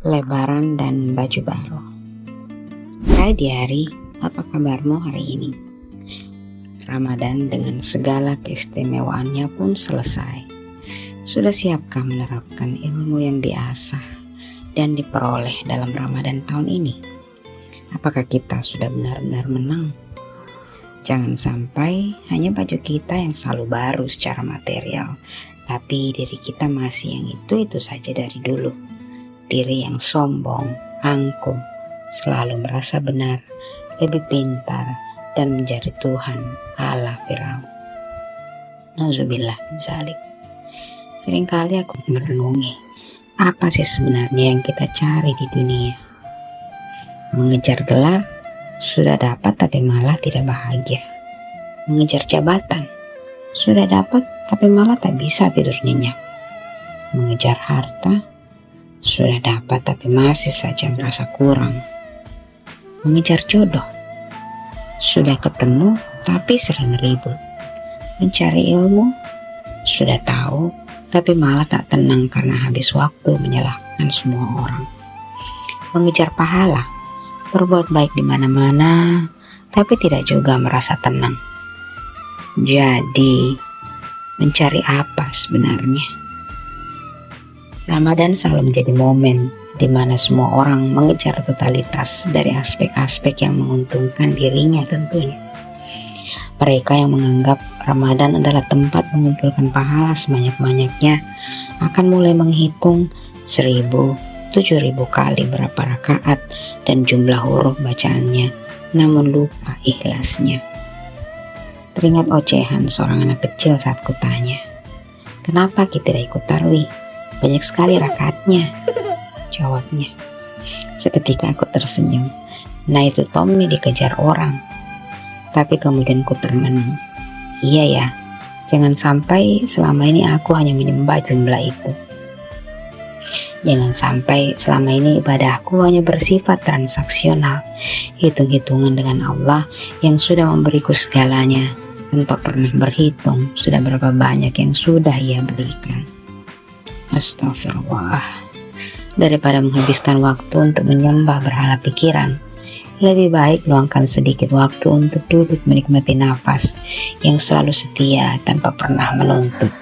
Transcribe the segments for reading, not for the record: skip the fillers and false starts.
Lebaran dan baju baru. Hai Diari, apa kabarmu hari ini? Ramadan dengan segala keistimewaannya pun selesai. Sudah siapkah menerapkan ilmu yang diasah dan diperoleh dalam Ramadan tahun ini? Apakah kita sudah benar-benar menang? Jangan sampai hanya baju kita yang selalu baru secara material, tapi diri kita masih yang itu-itu saja dari dulu. Diri yang sombong, angkuh, selalu merasa benar, lebih pintar, dan menjadi Tuhan ala Firaun. Nauzubillah min dzalik. Seringkali aku merenungi, apa sih sebenarnya yang kita cari di dunia? Mengejar gelar, sudah dapat tapi malah tidak bahagia. Mengejar jabatan, sudah dapat tapi malah tak bisa tidur nyenyak. Mengejar harta, sudah dapat tapi masih saja merasa kurang. Mengejar jodoh, sudah ketemu tapi sering ribut. Mencari ilmu, sudah tahu tapi malah tak tenang karena habis waktu menyalahkan semua orang. Mengejar pahala, berbuat baik di mana-mana tapi tidak juga merasa tenang. Jadi, mencari apa sebenarnya? Ramadan selalu menjadi momen di mana semua orang mengejar totalitas dari aspek-aspek yang menguntungkan dirinya tentunya. Mereka yang menganggap Ramadan adalah tempat mengumpulkan pahala sebanyak-banyaknya akan mulai menghitung 1.000, 7.000 kali berapa rakaat dan jumlah huruf bacaannya, namun lupa ikhlasnya. Teringat ocehan seorang anak kecil saat kutanya, "Kenapa kita tidak ikut tarawih? Banyak sekali rakaatnya." Jawabnya, seketika aku tersenyum. Nah, itu Tommy dikejar orang. Tapi kemudian ku termenung. Iya ya, jangan sampai selama ini aku hanya menyembah jumlah itu. Jangan sampai selama ini ibadahku hanya bersifat transaksional, hitung-hitungan dengan Allah yang sudah memberiku segalanya tanpa pernah berhitung sudah berapa banyak yang sudah Ia berikan. Astagfirullah. Daripada menghabiskan waktu untuk menyembah berhala pikiran, lebih baik luangkan sedikit waktu untuk duduk menikmati nafas yang selalu setia tanpa pernah menuntut.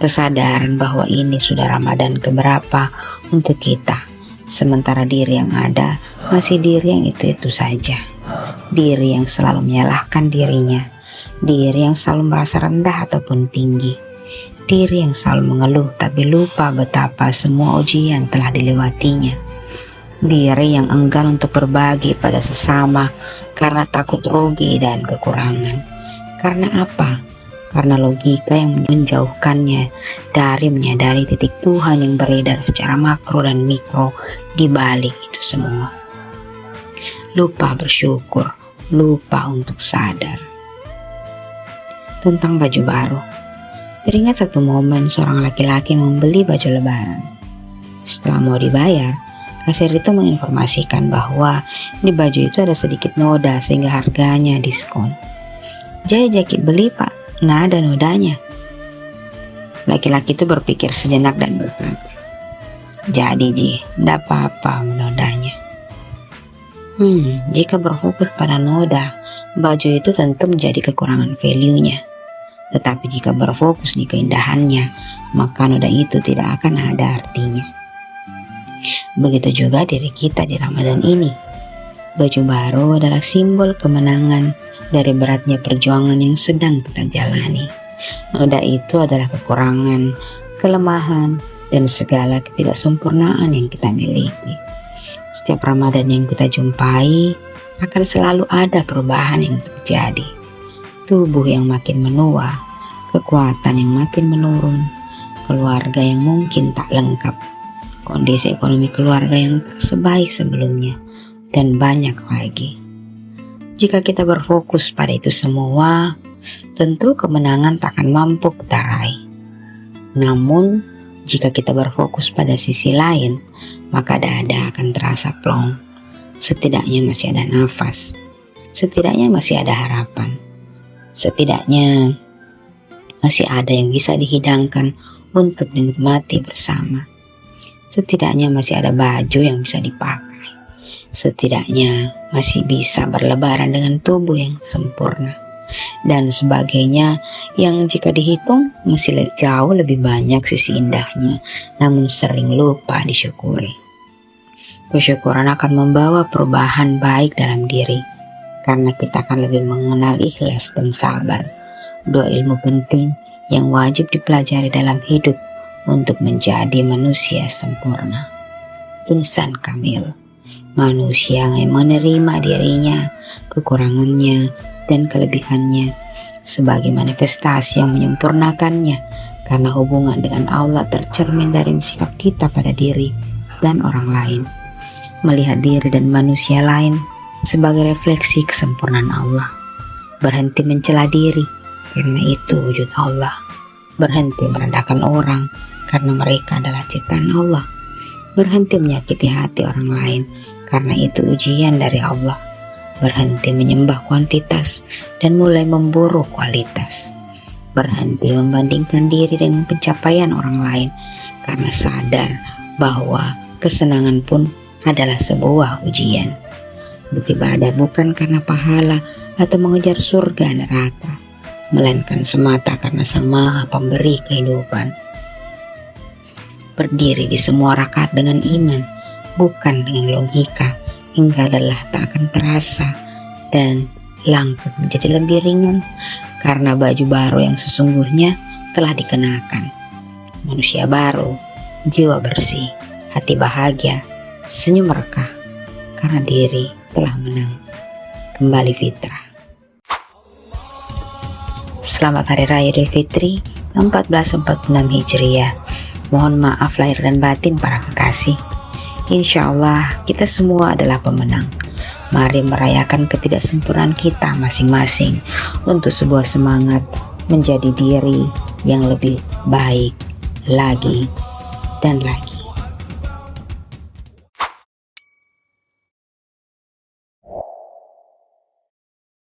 Kesadaran bahwa ini sudah Ramadan keberapa untuk kita, sementara diri yang ada masih diri yang itu-itu saja. Diri yang selalu menyalahkan dirinya, diri yang selalu merasa rendah ataupun tinggi, diri yang selalu mengeluh tapi lupa betapa semua ujian telah dilewatinya, diri yang enggan untuk berbagi pada sesama karena takut rugi dan kekurangan. Karena apa? Karena logika yang menjauhkannya dari menyadari titik Tuhan yang beredar secara makro dan mikro di balik itu semua. Lupa bersyukur, lupa untuk sadar. Tentang baju baru, teringat satu momen seorang laki-laki yang membeli baju lebaran. Setelah mau dibayar, kasir itu menginformasikan bahwa di baju itu ada sedikit noda sehingga harganya diskon. "Jadi jakit beli pak, nggak ada nodanya." Laki-laki itu berpikir sejenak dan berkata, "Jadi Ji, nggak apa-apa nodanya." Jika berfokus pada noda, baju itu tentu menjadi kekurangan value-nya. Tetapi jika berfokus di keindahannya, maka noda itu tidak akan ada artinya. Begitu juga diri kita di Ramadan ini. Baju baru adalah simbol kemenangan dari beratnya perjuangan yang sedang kita jalani. Noda itu adalah kekurangan, kelemahan, dan segala ketidaksempurnaan yang kita miliki. Setiap Ramadan yang kita jumpai akan selalu ada perubahan yang terjadi. Tubuh yang makin menua, kekuatan yang makin menurun, keluarga yang mungkin tak lengkap, kondisi ekonomi keluarga yang tak sebaik sebelumnya, dan banyak lagi. Jika kita berfokus pada itu semua, tentu kemenangan tak akan mampu kita raih. Namun, jika kita berfokus pada sisi lain, maka dada akan terasa plong. Setidaknya masih ada nafas, setidaknya masih ada harapan, setidaknya masih ada yang bisa dihidangkan untuk dinikmati bersama. setidaknya masih ada baju yang bisa dipakai. Setidaknya masih bisa berlebaran dengan tubuh yang sempurna. Dan sebagainya yang jika dihitung masih jauh lebih banyak sisi indahnya, namun sering lupa disyukuri. Kesyukuran akan membawa perubahan baik dalam diri, karena kita akan lebih mengenal ikhlas dan sabar. Dua ilmu penting yang wajib dipelajari dalam hidup untuk menjadi manusia sempurna. Insan kamil, manusia yang menerima dirinya, kekurangannya, dan kelebihannya sebagai manifestasi yang menyempurnakannya, karena hubungan dengan Allah tercermin dari sikap kita pada diri dan orang lain. Melihat diri dan manusia lain sebagai refleksi kesempurnaan Allah. Berhenti mencela diri, karena itu wujud Allah. Berhenti merendahkan orang, karena mereka adalah ciptaan Allah. Berhenti menyakiti hati orang lain, karena itu ujian dari Allah. Berhenti menyembah kuantitas dan mulai memburu kualitas. Berhenti membandingkan diri dengan pencapaian orang lain, karena sadar bahwa kesenangan pun adalah sebuah ujian. Beribadah bukan karena pahala atau mengejar surga neraka, melainkan semata karena Sang Maha Pemberi kehidupan. Berdiri di semua rakaat dengan iman, bukan dengan logika, hingga lelah tak akan terasa dan langkah menjadi lebih ringan, karena baju baru yang sesungguhnya telah dikenakan. Manusia baru, jiwa bersih, hati bahagia, senyum rekah, karena diri telah menang. Kembali fitrah. Selamat Hari Raya Idul Fitri 1446 Hijriah. Mohon maaf lahir dan batin para kekasih. Insya Allah kita semua adalah pemenang. Mari merayakan ketidaksempurnaan kita masing-masing untuk sebuah semangat menjadi diri yang lebih baik lagi dan lagi.